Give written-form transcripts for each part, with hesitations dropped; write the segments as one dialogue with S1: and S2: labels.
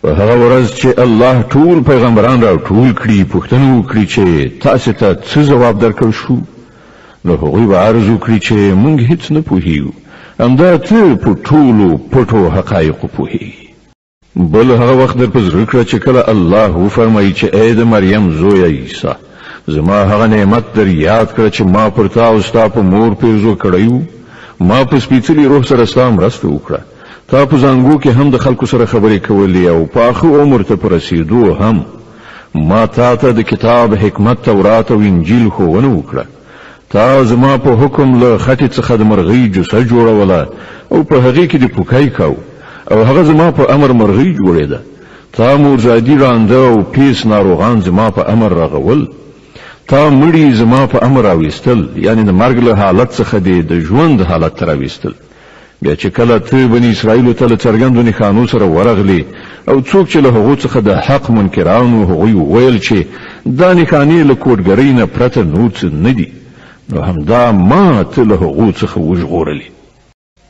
S1: په هغه ورځ چې الله ټول پیغمبران را ټول کړي پوښتنه وکړي چې تاسو ته څه ځواب درکړ شو نو هغوی به عرض وکړي چې موږ هیڅ نه پوهیږو همدا ته په ټولو پټو حقایقو پوهیږي بل هغه وخت در په زړه کړه چې کله الله وفرمایي چې ای د مریم زویه عیسی زما هغه نعمت در یاد کړه چې ما پر تا او ستا په مور پیرزو کړی ما په سپېڅلي روح سره ستا مرسته وکړه تا په زانګو کې هم د خلکو سره خبرې کولې او په آخر عمر ته په رسېدو هم ما تا ته د کتاب حکمت تورات او انجیل ښوونه وکړه تا زما په حکم له خټې څخه د مرغۍ جوسه جوړوله او په هغې کې د پوکی کاو او هغه زما په امر مرغۍ جوړېده تا مورزادي رانده او پیس ناروغان زما په امر رغول تا مړي زما په امر راویستل یعنی د مرګ له حالت څخه د ژوند حالت ته راویستل بیا چې کله ته بني اسرائیلو ته له څرګندو نښانو سره ورغلې او څوک چې له هغو څخه د حق منکرانو هغوی وویل چې دا نښانې له کوډګرۍ نه پرته نور څه نه دي نو همدا ما ته له هغو څخه وژغورلې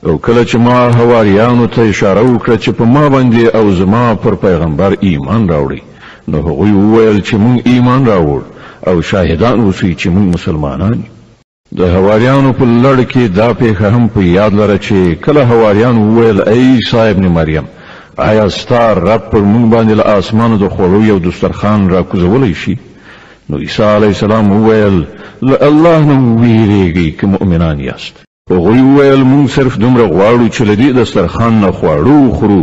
S1: او کله چې ما حواریانو ته اشاره وکړه چې په ما باندې او زما پر پیغمبر ایمان راوړي نو هغوی وویل چې مونږ ایمان راوړ او شاهدان اوسئ چې مونږ مسلمانان د حواریانو په لړ کې دا پیښه هم په یاد لره چې کله حواریانو وویل ای عیسی ابن مریم آیا ستا رب پر مونږ باندې له اسمانو د خوړو یو دسترخوان راکوزولی شي نو عیسی علیه السلام وویل له الله نه ویریږئ که مؤمنان یاست هغوی وویل مونږ صرف دومره غواړو چې له دې دسترخوان نه خواړه وخورو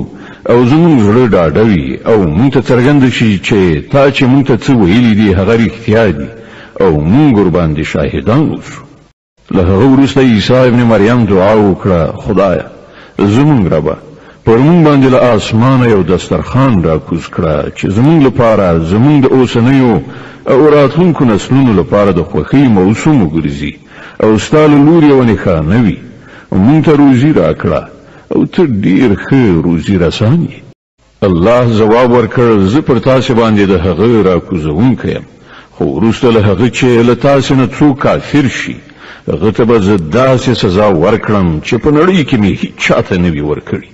S1: او زمونږ زړه ډاډه وي او مونږ ته څرګنده شي چې تا چې مونږ ته څه ویلي دي هغه رښتیا دي او مونږ ورباندې شاهدان اوسو له هغه وروسته عیسی ابن مریم دعا وکړه خدایه زمونږ ربه پر مونږ باندې له اسمانه یو دسترخوان راکوز کړه چې زمونږ لپاره زمونږ د اوسنیو او راتلونکو نسلونو لپاره د خوښۍ موسم وګرځي او ستا له لورې یوه نښانه وي مونږ ته روزي راکړه او ته ډیر ښه روزي رسان یې الله ځواب ورکړ زه پر تاسې باندې د هغه راکوزونکی یم خو وروسته له هغه چې له تاسې نه څوک کافر شي هغه ته به زه داسې سزا ورکړم چې په نړۍ کې مې هیچ چاته نه وي ورکړي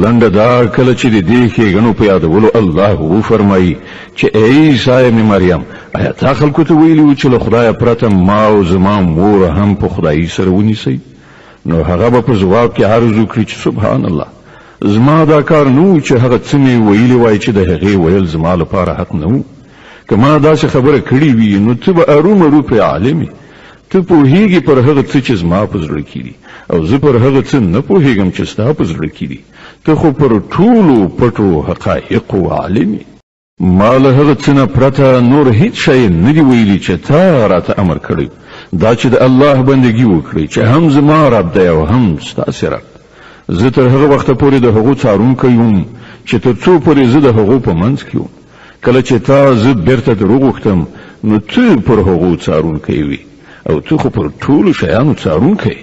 S1: لنډه دا کله چې د دې ښېګڼو په یادولو الله وفرمایي چې ای عیسی ابن مریم آیا تا خلکو ته ویلي وو چې له خدایه پرته ما او زما مور هم په خدایي سره ونیسئ نو هغه به په ځواب کې عرض وکړي چې سبحان الله زما دا کار نه و چې هغه څه مې ویلي وای چې د هغې ویل زما لپاره حق نه و که ما داسې خبره کړې وي نو ته به ارومرو پرې عالم یې ته پوهیږي پر هغه څه چې زما په زړه کې دي او زه پر هغه څه نه پوهیږم چې ستا په زړه کې دي ته خو پر ټولو پټو حقایقو عالم یې ما له هغه څه نه پرته نور هیڅ شی نه دي ویلي چې تا راته امر کړی دا چې د الله بندگی وکړي چې هم زما رب دی او هم ستاسې رب زه تر هغه وخته پورې د هغو څارونکی یم چې تر څو پورې زه د هغو په منځ کې یم کله چې تا زه بیرته در وغوښتم نو ته پر هغو څارونکی وي او ته خو پر ټولو شیانو څارونکی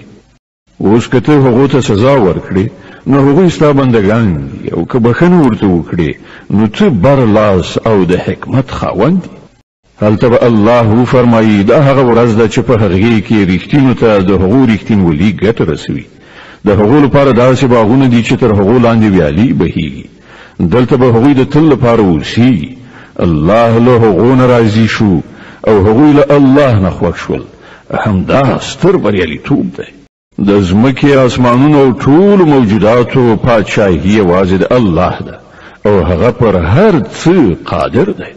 S1: اوس که ته هغو ته سزا ورکړې نو هغوی ستا بندګان دي او که بښنه ورته وکړې نو ته بر لاس او د حکمت خاوند دي هلته به الله وفرمایي دا هغه ورځ ده چې په هغې کې رښتینو ته د هغو رښتینولي ګټه رسوي د هغو لپاره داسې باغونه دي چې تر هغو لاندې ویالې بهیږي دلته به هغوی د تل لپاره اوسي الله له هغو نه راضي شو او هغوی له الله نه خوښ شول همدا ستر بریالیتوب دی د ځمکې اسمانونو او ټولو موجوداتو پادشاهي یوازې د الله ده او هغه پر هر څه قادر دی